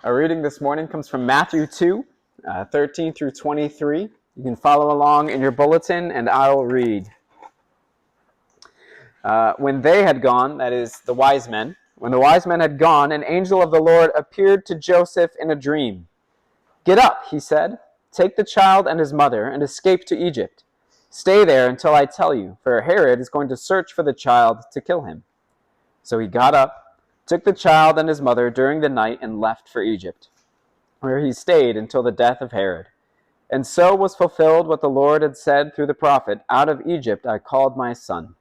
Our reading this morning comes from Matthew 2, 13 through 23. You can follow along in your bulletin, and I'll read. When they had gone, that is, the wise men, when the wise men had gone, an angel of the Lord appeared to Joseph in a dream. "Get up," he said, "take the child and his mother, and escape to Egypt. Stay there until I tell you, for Herod is going to search for the child to kill him." So he got up, took the child and his mother during the night, and left for Egypt, where he stayed until the death of Herod. And so was fulfilled what the Lord had said through the prophet, "Out of Egypt I called my son."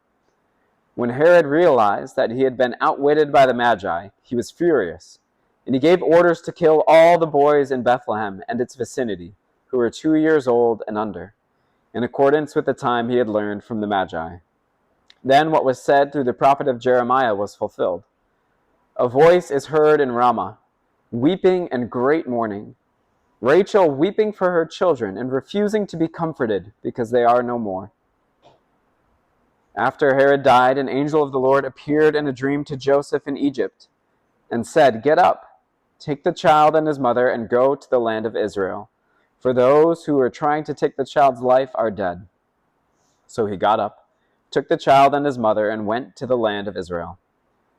When Herod realized that he had been outwitted by the Magi, he was furious, and he gave orders to kill all the boys in Bethlehem and its vicinity, who were 2 years old and under, in accordance with the time he had learned from the Magi. Then what was said through the prophet of Jeremiah was fulfilled. "A voice is heard in Ramah, weeping and great mourning, Rachel weeping for her children and refusing to be comforted because they are no more." After Herod died, an angel of the Lord appeared in a dream to Joseph in Egypt and said, "Get up, take the child and his mother, and go to the land of Israel, for those who are trying to take the child's life are dead." So he got up, took the child and his mother, and went to the land of Israel.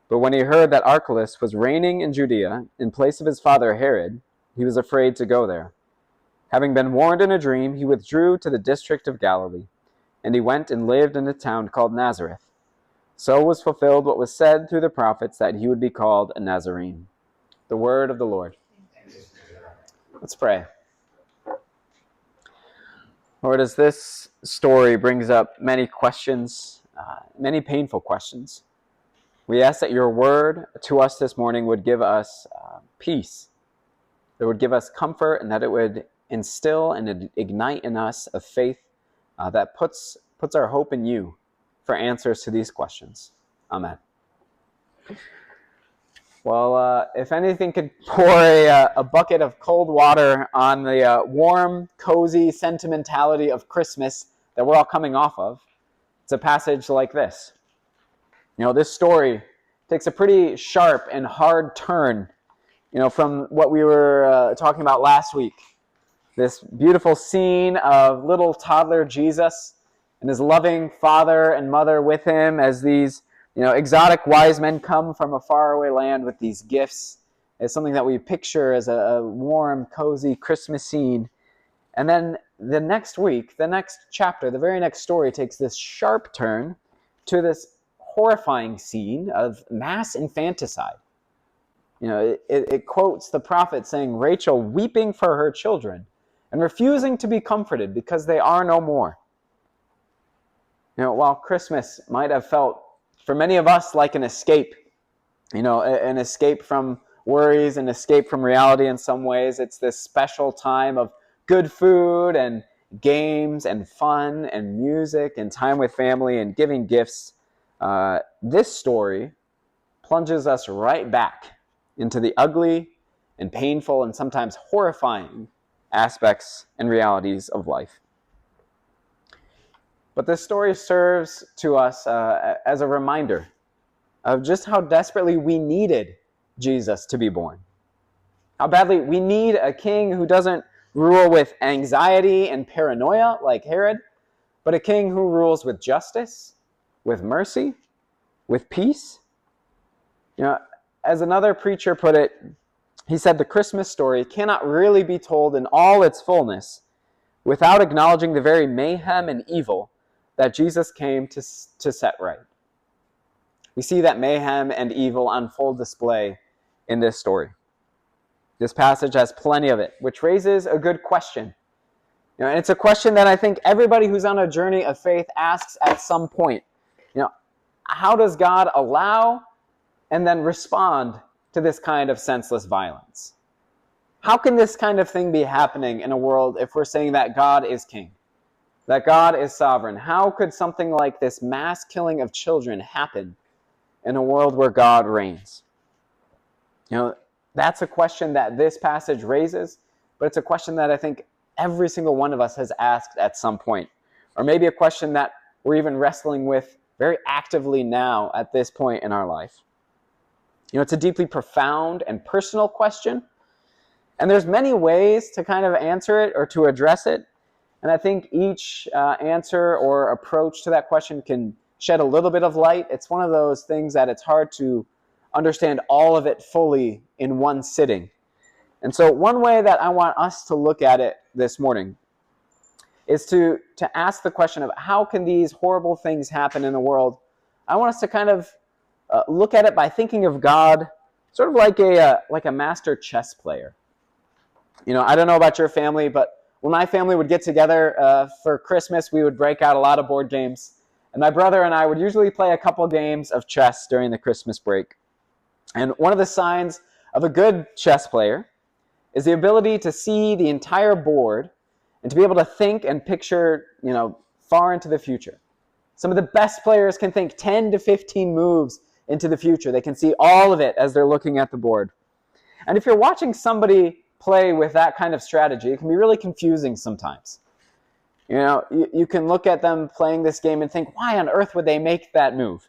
But when he heard that Archelaus was reigning in Judea in place of his father Herod, he was afraid to go there. Having been warned in a dream, he withdrew to the district of Galilee, and he went and lived in a town called Nazareth. So was fulfilled what was said through the prophets, that he would be called a Nazarene. The word of the Lord. Let's pray. Lord, as this story brings up many questions, many painful questions, we ask that your word to us this morning would give us peace, that it would give us comfort, and that it would instill and ignite in us a faith that puts our hope in you for answers to these questions. Amen. Well, if anything could pour a bucket of cold water on the warm, cozy sentimentality of Christmas that we're all coming off of, it's a passage like this. This story takes a pretty sharp and hard turn, from what we were talking about last week. This beautiful scene of little toddler Jesus and his loving father and mother with him as these, exotic wise men come from a faraway land with these gifts. It's something that we picture as a warm, cozy Christmas scene. And then the next week, the next chapter, the very next story takes this sharp turn to this horrifying scene of mass infanticide. It quotes the prophet saying, "Rachel weeping for her children and refusing to be comforted because they are no more." While Christmas might have felt for many of us like an escape, an escape from worries, an escape from reality in some ways, it's this special time of good food and games and fun and music and time with family and giving gifts. This story plunges us right back into the ugly and painful and sometimes horrifying aspects and realities of life. But this story serves to us as a reminder of just how desperately we needed Jesus to be born. How badly we need a king who doesn't rule with anxiety and paranoia like Herod, but a king who rules with justice, with mercy, with peace. As another preacher put it, he said, "The Christmas story cannot really be told in all its fullness without acknowledging the very mayhem and evil that Jesus came to set right." We see that mayhem and evil on full display in this story. This passage has plenty of it, which raises a good question. And it's a question that I think everybody who's on a journey of faith asks at some point. How does God allow and then respond to this kind of senseless violence? How can this kind of thing be happening in a world if we're saying that God is king, that God is sovereign? How could something like this mass killing of children happen in a world where God reigns? That's a question that this passage raises, but it's a question that I think every single one of us has asked at some point, or maybe a question that we're even wrestling with very actively now at this point in our life. It's a deeply profound and personal question, And there's many ways to kind of answer it or to address it. And I think each answer or approach to that question can shed a little bit of light. It's one of those things that it's hard to understand all of it fully in one sitting. And so one way that I want us to look at it this morning is to ask the question of how can these horrible things happen in the world? I want us to kind of look at it by thinking of God sort of like a master chess player. I don't know about your family, but when my family would get together for Christmas, we would break out a lot of board games. And my brother and I would usually play a couple games of chess during the Christmas break. And one of the signs of a good chess player is the ability to see the entire board and to be able to think and picture, far into the future. Some of the best players can think 10 to 15 moves into the future. They can see all of it as they're looking at the board. And if you're watching somebody play with that kind of strategy, it can be really confusing sometimes. You can look at them playing this game and think, why on earth would they make that move?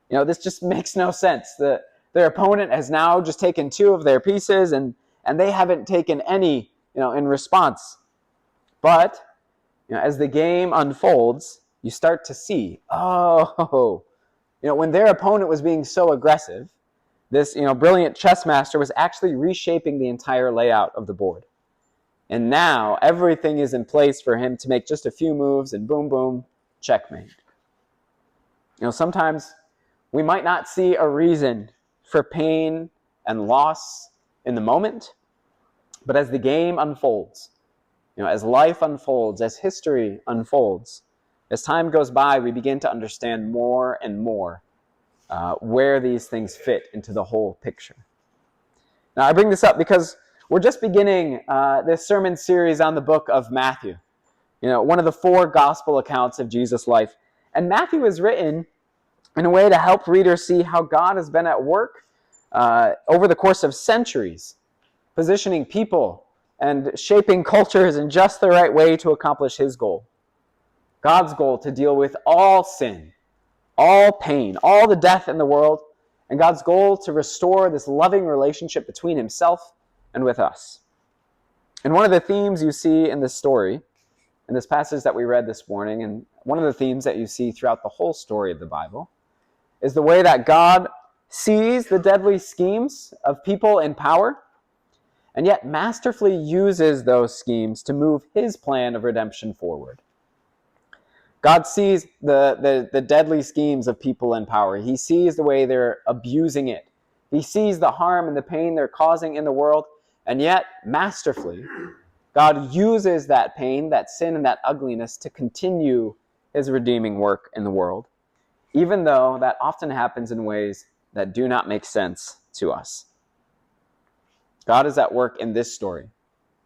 This just makes no sense. Their opponent has now just taken 2 of their pieces, and they haven't taken any, in response. But, as the game unfolds, you start to see, when their opponent was being so aggressive, this, brilliant chess master was actually reshaping the entire layout of the board. And now everything is in place for him to make just a few moves and boom, boom, checkmate. Sometimes we might not see a reason for pain and loss in the moment, but as the game unfolds, as life unfolds, as history unfolds, as time goes by, we begin to understand more and more where these things fit into the whole picture. Now, I bring this up because we're just beginning this sermon series on the book of Matthew, one of the 4 gospel accounts of Jesus' life. And Matthew is written in a way to help readers see how God has been at work over the course of centuries, positioning people and shaping cultures in just the right way to accomplish his goal. God's goal to deal with all sin, all pain, all the death in the world, and God's goal to restore this loving relationship between himself and with us. And one of the themes you see in this story, in this passage that we read this morning, and one of the themes that you see throughout the whole story of the Bible, is the way that God sees the deadly schemes of people in power, and yet masterfully uses those schemes to move his plan of redemption forward. God sees the deadly schemes of people in power. He sees the way they're abusing it. He sees the harm and the pain they're causing in the world, and yet, masterfully, God uses that pain, that sin, and that ugliness to continue his redeeming work in the world, even though that often happens in ways that do not make sense to us. God is at work in this story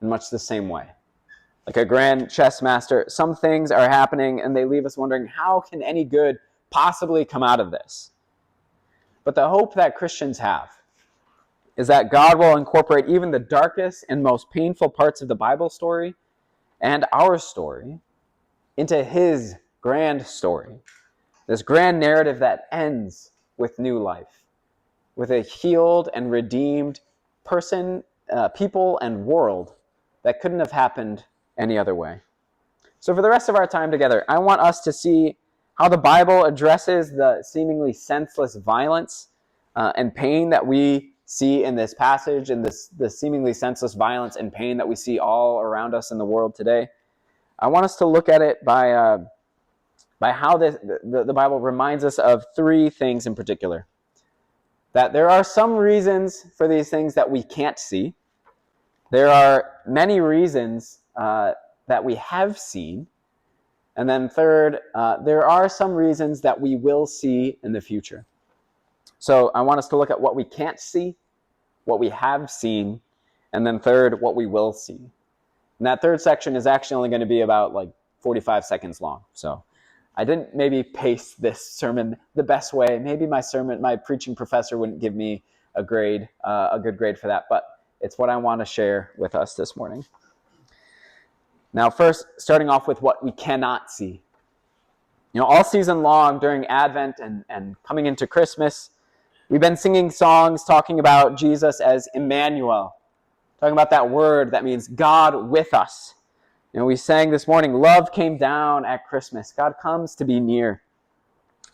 in much the same way. Like a grand chess master, some things are happening and they leave us wondering, how can any good possibly come out of this? But the hope that Christians have is that God will incorporate even the darkest and most painful parts of the Bible story and our story into his grand story. This grand narrative that ends with new life, with a healed and redeemed person, people, and world that couldn't have happened any other way. So for the rest of our time together, I want us to see how the Bible addresses the seemingly senseless violence and pain that we see in this passage, and the seemingly senseless violence and pain that we see all around us in the world today. I want us to look at it by how the Bible reminds us of 3 things in particular. That there are some reasons for these things that we can't see. There are many reasons that we have seen. And then third, there are some reasons that we will see in the future. So I want us to look at what we can't see, what we have seen, and then third, what we will see. And that third section is actually only going to be about 45 seconds long. So I didn't maybe pace this sermon the best way. Maybe my preaching professor wouldn't give me a good grade for that, but it's what I want to share with us this morning. Now, first, starting off with what we cannot see. All season long during Advent and coming into Christmas, we've been singing songs talking about Jesus as Emmanuel, talking about that word that means God with us. We sang this morning, love came down at Christmas. God comes to be near.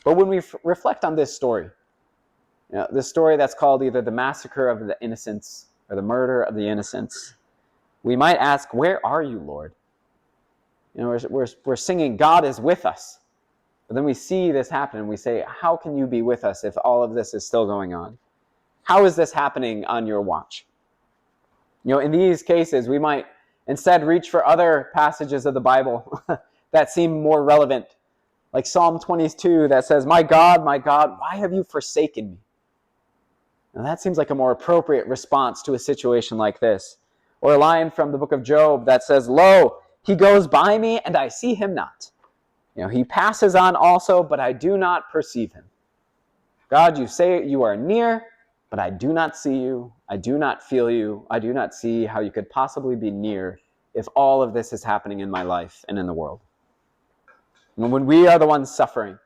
But when we reflect on this story, this story that's called either the massacre of the innocents or the murder of the innocents, we might ask, where are you, Lord? We're singing, God is with us. But then we see this happen and we say, how can you be with us if all of this is still going on? How is this happening on your watch? In these cases, we might instead reach for other passages of the Bible that seem more relevant, like Psalm 22 that says, my God, why have you forsaken me? Now that seems like a more appropriate response to a situation like this. Or a line from the book of Job that says, lo, he goes by me and I see him not. He passes on also, but I do not perceive him. God, you say you are near, but I do not see you. I do not feel you. I do not see how you could possibly be near if all of this is happening in my life and in the world. And when we are the ones suffering,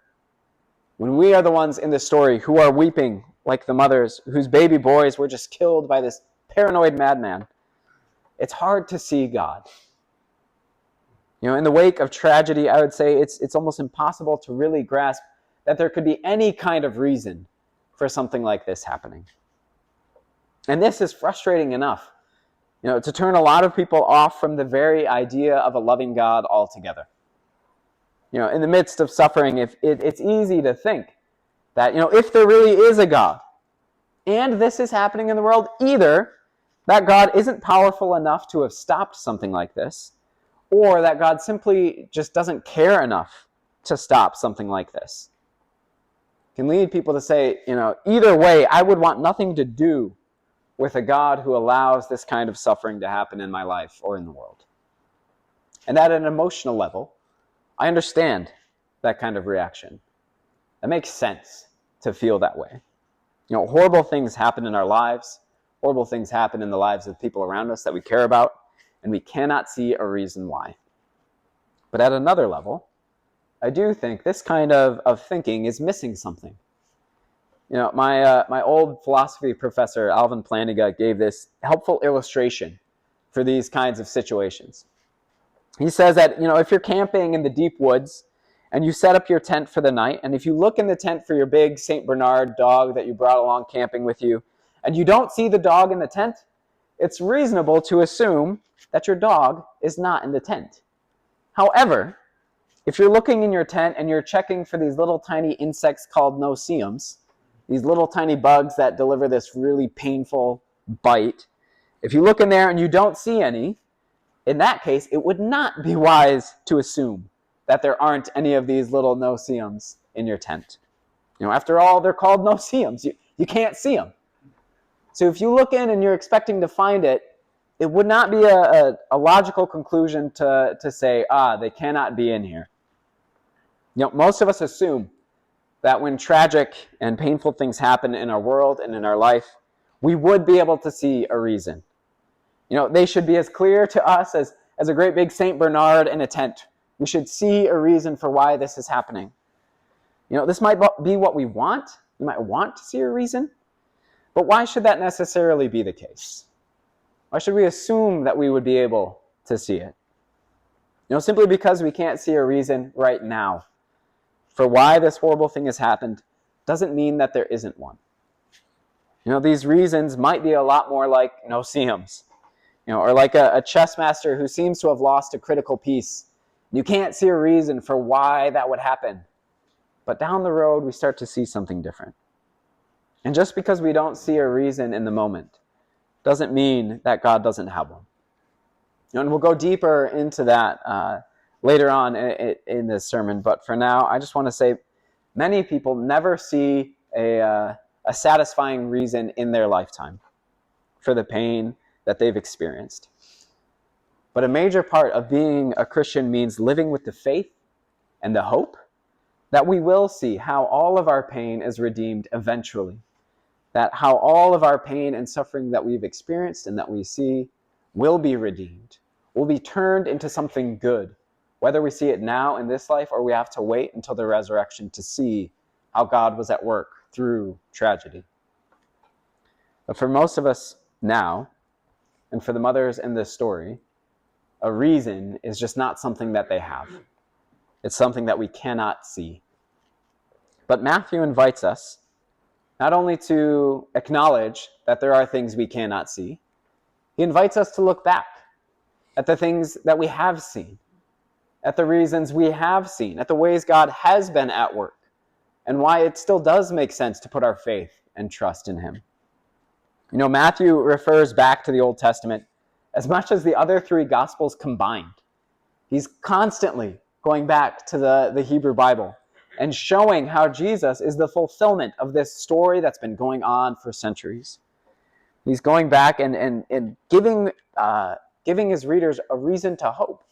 when we are the ones in the story who are weeping like the mothers whose baby boys were just killed by this paranoid madman, it's hard to see God. In the wake of tragedy, I would say it's almost impossible to really grasp that there could be any kind of reason for something like this happening. And this is frustrating enough, to turn a lot of people off from the very idea of a loving God altogether. In the midst of suffering, it's easy to think that, if there really is a God, and this is happening in the world, either that God isn't powerful enough to have stopped something like this, or that God simply just doesn't care enough to stop something like this. It can lead people to say, either way, I would want nothing to do with a God who allows this kind of suffering to happen in my life or in the world. And at an emotional level, I understand that kind of reaction. It makes sense to feel that way. Horrible things happen in our lives. Horrible things happen in the lives of people around us that we care about, and we cannot see a reason why. But at another level, I do think this kind of thinking is missing something. My old philosophy professor, Alvin Planiga, gave this helpful illustration for these kinds of situations. He says that, if you're camping in the deep woods and you set up your tent for the night, and if you look in the tent for your big St. Bernard dog that you brought along camping with you, and you don't see the dog in the tent, it's reasonable to assume that your dog is not in the tent. However, if you're looking in your tent and you're checking for these little tiny insects called no-see-ums, these little tiny bugs that deliver this really painful bite, if you look in there and you don't see any, in that case, it would not be wise to assume that there aren't any of these little no-see-ums in your tent. After all, they're called no-see-ums. You can't see them. So if you look in and you're expecting to find it, it would not be a logical conclusion to say, they cannot be in here. Most of us assume that when tragic and painful things happen in our world and in our life, we would be able to see a reason. They should be as clear to us as a great big St. Bernard in a tent. We should see a reason for why this is happening. This might be what we want. We might want to see a reason. But why should that necessarily be the case? Why should we assume that we would be able to see it? Simply because we can't see a reason right now for why this horrible thing has happened doesn't mean that there isn't one. These reasons might be a lot more like no-see-ums, or like a chess master who seems to have lost a critical piece. You can't see a reason for why that would happen. But down the road, we start to see something different. And just because we don't see a reason in the moment doesn't mean that God doesn't have one. And we'll go deeper into that later on in this sermon. But for now, I just want to say many people never see a satisfying reason in their lifetime for the pain that they've experienced. But a major part of being a Christian means living with the faith and the hope that we will see how all of our pain is redeemed eventually. That how all of our pain and suffering that we've experienced and that we see will be redeemed, will be turned into something good, whether we see it now in this life or we have to wait until the resurrection to see how God was at work through tragedy. But for most of us now, And for the mothers in this story, a reason is just not something that they have. It's something that we cannot see. But Matthew invites us not only to acknowledge that there are things we cannot see, he invites us to look back at the things that we have seen, at the reasons we have seen, at the ways God has been at work, and why it still does make sense to put our faith and trust in him. You know, Matthew refers back to the Old Testament as much as the other three Gospels combined. He's constantly going back to the Hebrew Bible and showing how Jesus is the fulfillment of this story that's been going on for centuries. He's going back and giving his readers a reason to hope,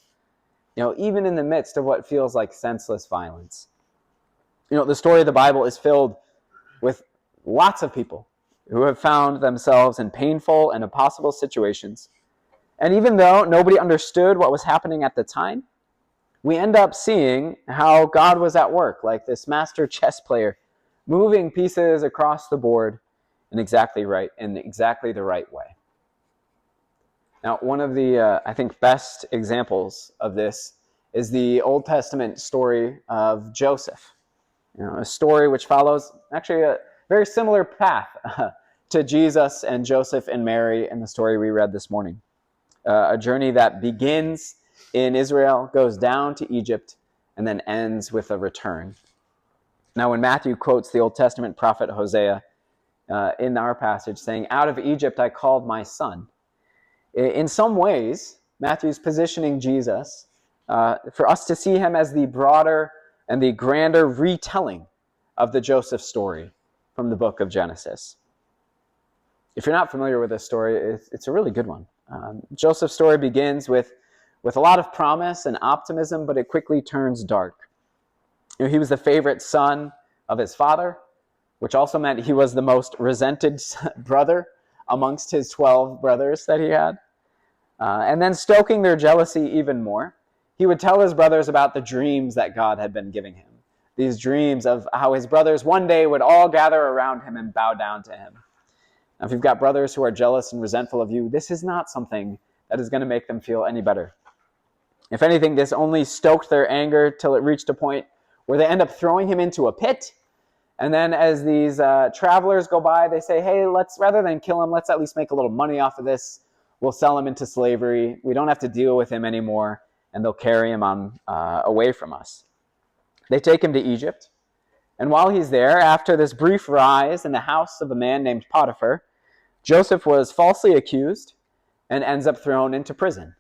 you know, even in the midst of what feels like senseless violence. You know, the story of the Bible is filled with lots of people who have found themselves in painful and impossible situations. And even though nobody understood what was happening at the time, we end up seeing how God was at work, like this master chess player, moving pieces across the board in exactly the right way. Now, one of the, I think, best examples of this is the Old Testament story of Joseph. You know, a story which follows actually a very similar path to Jesus and Joseph and Mary in the story we read this morning. A journey that begins in Israel, goes down to Egypt, and then ends with a return. Now, when Matthew quotes the Old Testament prophet Hosea in our passage, saying, "Out of Egypt I called my son," in some ways, Matthew's positioning Jesus for us to see him as the broader and the grander retelling of the Joseph story from the book of Genesis. If you're not familiar with this story, it's a really good one. Joseph's story begins with a lot of promise and optimism, but it quickly turns dark. You know, he was the favorite son of his father, which also meant he was the most resented brother amongst his 12 brothers that he had. And then stoking their jealousy even more, he would tell his brothers about the dreams that God had been giving him. These dreams of how his brothers one day would all gather around him and bow down to him. Now, if you've got brothers who are jealous and resentful of you, this is not something that is going to make them feel any better. If anything, this only stoked their anger till it reached a point where they end up throwing him into a pit. And then as these travelers go by, they say, hey, rather than kill him, let's at least make a little money off of this. We'll sell him into slavery. We don't have to deal with him anymore. And they'll carry him on away from us. They take him to Egypt. And while he's there, after this brief rise in the house of a man named Potiphar, Joseph was falsely accused and ends up thrown into prison.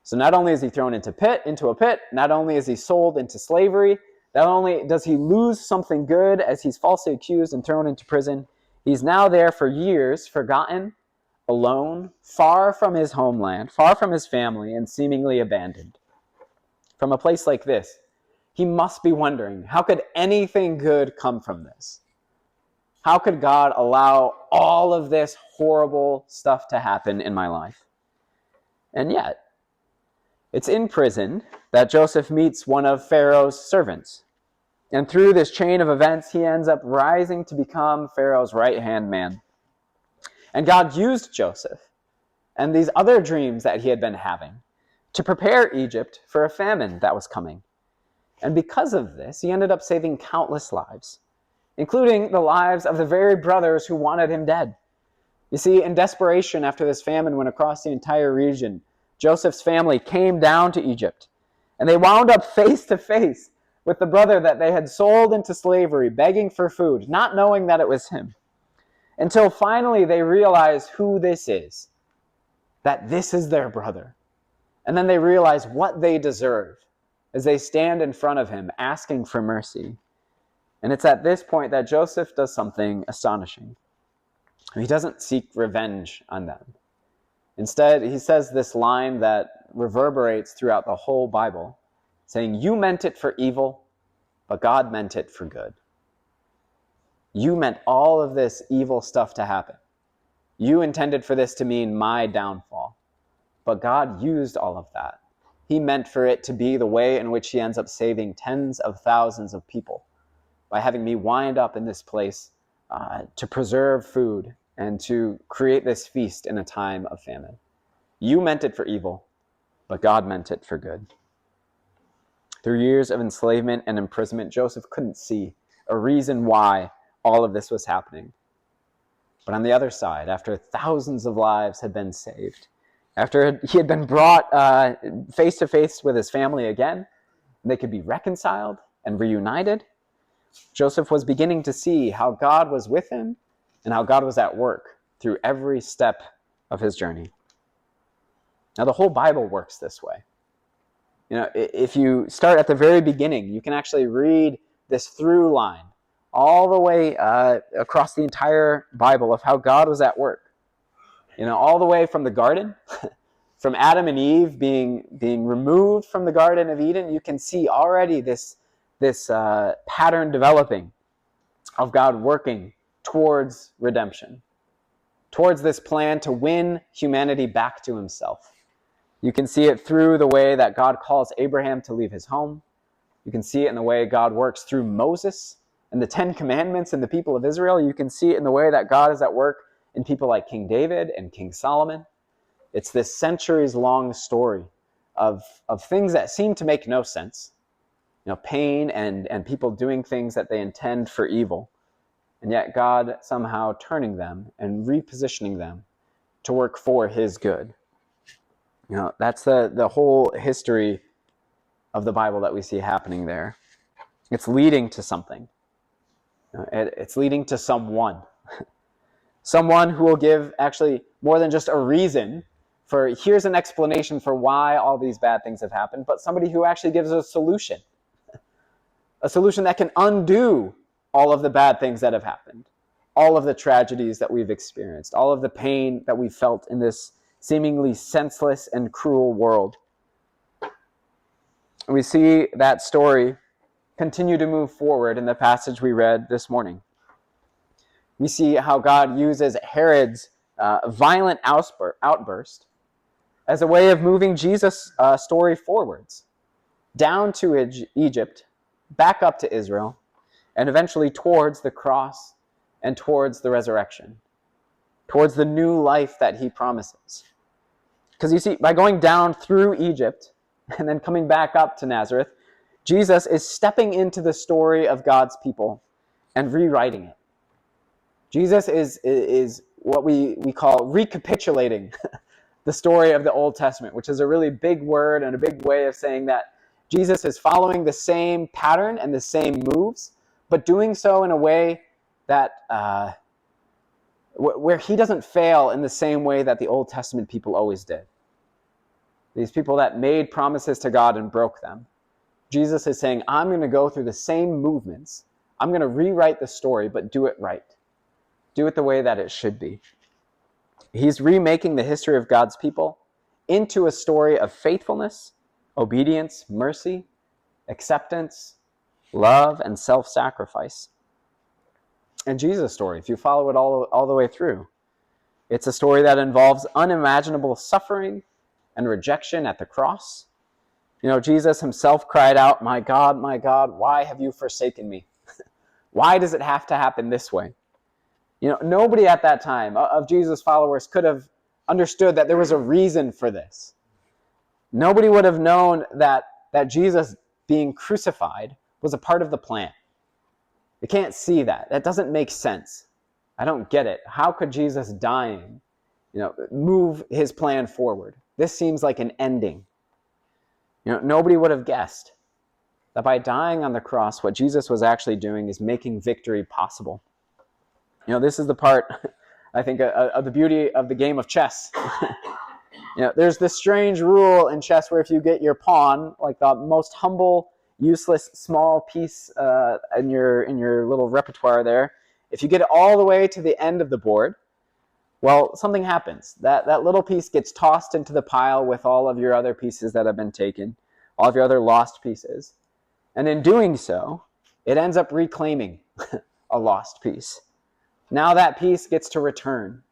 So not only is he thrown into a pit, not only is he sold into slavery, not only does he lose something good as he's falsely accused and thrown into prison, he's now there for years, forgotten, alone, far from his homeland, far from his family, and seemingly abandoned. From a place like this, he must be wondering, how could anything good come from this? How could God allow all of this horrible stuff to happen in my life? And yet, it's in prison that Joseph meets one of Pharaoh's servants. And through this chain of events, he ends up rising to become Pharaoh's right-hand man. And God used Joseph and these other dreams that he had been having to prepare Egypt for a famine that was coming. And because of this, he ended up saving countless lives, including the lives of the very brothers who wanted him dead. You see, in desperation after this famine went across the entire region, Joseph's family came down to Egypt, and they wound up face to face with the brother that they had sold into slavery, begging for food, not knowing that it was him, until finally they realize who this is, that this is their brother. And then they realize what they deserve as they stand in front of him asking for mercy. And it's at this point that Joseph does something astonishing. He doesn't seek revenge on them. Instead, he says this line that reverberates throughout the whole Bible, saying, "You meant it for evil, but God meant it for good." You meant all of this evil stuff to happen. You intended for this to mean my downfall, but God used all of that. He meant for it to be the way in which he ends up saving tens of thousands of people by having me wind up in this place to preserve food and to create this feast in a time of famine. You meant it for evil, but God meant it for good. Through years of enslavement and imprisonment, Joseph couldn't see a reason why all of this was happening. But on the other side, after thousands of lives had been saved, after he had been brought face to face with his family again, they could be reconciled and reunited, Joseph was beginning to see how God was with him and how God was at work through every step of his journey. Now, the whole Bible works this way. If you start at the very beginning, you can actually read this through line all the way across the entire Bible of how God was at work. All the way from the garden, from Adam and Eve being removed from the Garden of Eden, you can see already this pattern developing of God working towards redemption, towards this plan to win humanity back to himself. You can see it through the way that God calls Abraham to leave his home. You can see it in the way God works through Moses and the 10 Commandments and the people of Israel. You can see it in the way that God is at work in people like King David and King Solomon. It's this centuries-long story of things that seem to make no sense. Pain and people doing things that they intend for evil. And yet God somehow turning them and repositioning them to work for his good. That's the whole history of the Bible that we see happening there. It's leading to something. It's leading to someone. Someone who will give actually more than just a reason for, here's an explanation for why all these bad things have happened, but somebody who actually gives a solution. A solution that can undo all of the bad things that have happened, all of the tragedies that we've experienced, all of the pain that we've felt in this seemingly senseless and cruel world. We see that story continue to move forward in the passage we read this morning. We see how God uses Herod's violent outburst as a way of moving Jesus' story forwards, down to Egypt, back up to Israel, and eventually towards the cross and towards the resurrection, towards the new life that he promises. Because you see, by going down through Egypt and then coming back up to Nazareth, Jesus is stepping into the story of God's people and rewriting it. Jesus is what we call recapitulating the story of the Old Testament, which is a really big word and a big way of saying that Jesus is following the same pattern and the same moves, but doing so in a way that where he doesn't fail in the same way that the Old Testament people always did. These people that made promises to God and broke them. Jesus is saying, I'm going to go through the same movements. I'm going to rewrite the story, but do it right. Do it the way that it should be. He's remaking the history of God's people into a story of faithfulness, obedience, mercy, acceptance, love, and self-sacrifice. And Jesus' story, if you follow it all the way through, it's a story that involves unimaginable suffering and rejection at the cross. Jesus himself cried out, my God, why have you forsaken me? Why does it have to happen this way? Nobody at that time of Jesus' followers could have understood that there was a reason for this. Nobody would have known that Jesus being crucified was a part of the plan. They can't see that. That doesn't make sense. I don't get it. How could Jesus dying, move his plan forward? This seems like an ending. Nobody would have guessed that by dying on the cross, what Jesus was actually doing is making victory possible. This is the part, I think, of the beauty of the game of chess. There's this strange rule in chess where if you get your pawn, like the most humble, useless, small piece in your little repertoire there, if you get it all the way to the end of the board, well, something happens. That little piece gets tossed into the pile with all of your other pieces that have been taken, all of your other lost pieces. And in doing so, it ends up reclaiming a lost piece. Now that piece gets to return.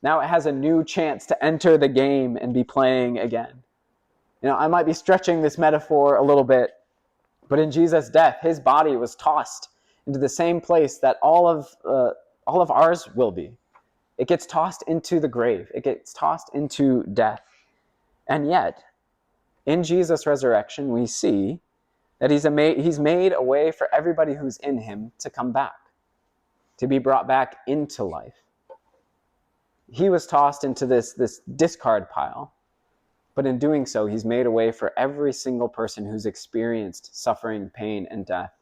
Now it has a new chance to enter the game and be playing again. I might be stretching this metaphor a little bit, but in Jesus' death, his body was tossed into the same place that all of ours will be. It gets tossed into the grave. It gets tossed into death. And yet, in Jesus' resurrection, we see that he's made a way for everybody who's in him to come back, to be brought back into life. He was tossed into this discard pile, but in doing so, he's made a way for every single person who's experienced suffering, pain, and death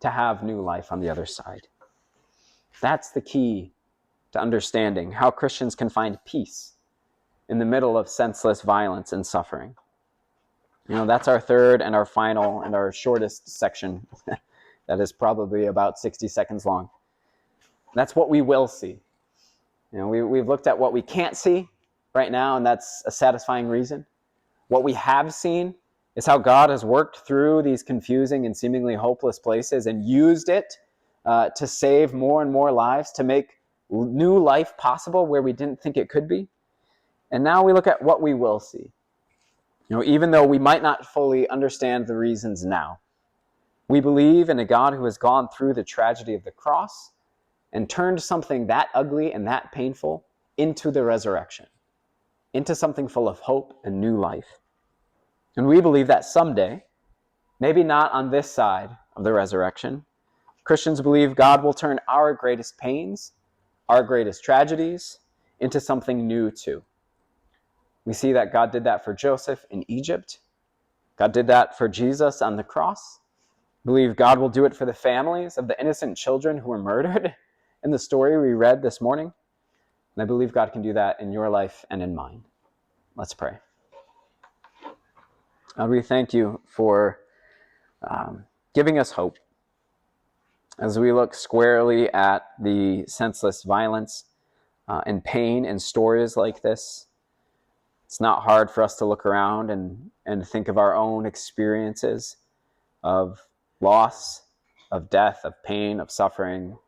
to have new life on the other side. That's the key to understanding how Christians can find peace in the middle of senseless violence and suffering. That's our third and our final and our shortest section. That is probably about 60 seconds long. That's what we will see. We've looked at what we can't see right now, and that's a satisfying reason. What we have seen is how God has worked through these confusing and seemingly hopeless places and used it to save more and more lives, to make new life possible where we didn't think it could be. And now we look at what we will see. Even though we might not fully understand the reasons now, we believe in a God who has gone through the tragedy of the cross and turned something that ugly and that painful into the resurrection, into something full of hope and new life. And we believe that someday, maybe not on this side of the resurrection, Christians believe God will turn our greatest pains, our greatest tragedies, into something new too. We see that God did that for Joseph in Egypt. God did that for Jesus on the cross. We believe God will do it for the families of the innocent children who were murdered in the story we read this morning. And I believe God can do that in your life and in mine. Let's pray. God, we thank you for giving us hope as we look squarely at the senseless violence and pain in stories like this. It's not hard for us to look around and think of our own experiences of loss, of death, of pain, of suffering,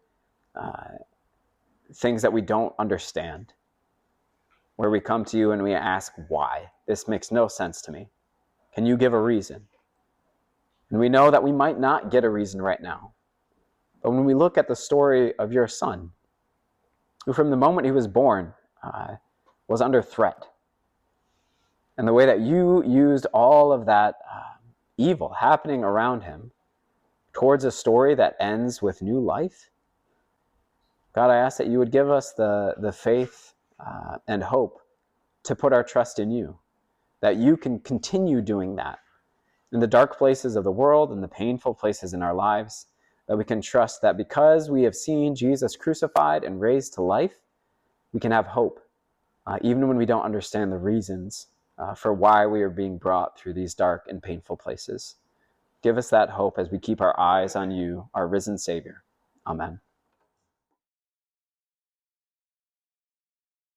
things that we don't understand, where we come to you and we ask, why? This makes no sense to me. Can you give a reason? And we know that we might not get a reason right now. But when we look at the story of your son, who from the moment he was born was under threat, and the way that you used all of that evil happening around him towards a story that ends with new life, God, I ask that you would give us the faith and hope to put our trust in you, that you can continue doing that in the dark places of the world and the painful places in our lives, that we can trust that because we have seen Jesus crucified and raised to life, we can have hope, even when we don't understand the reasons for why we are being brought through these dark and painful places. Give us that hope as we keep our eyes on you, our risen Savior. Amen.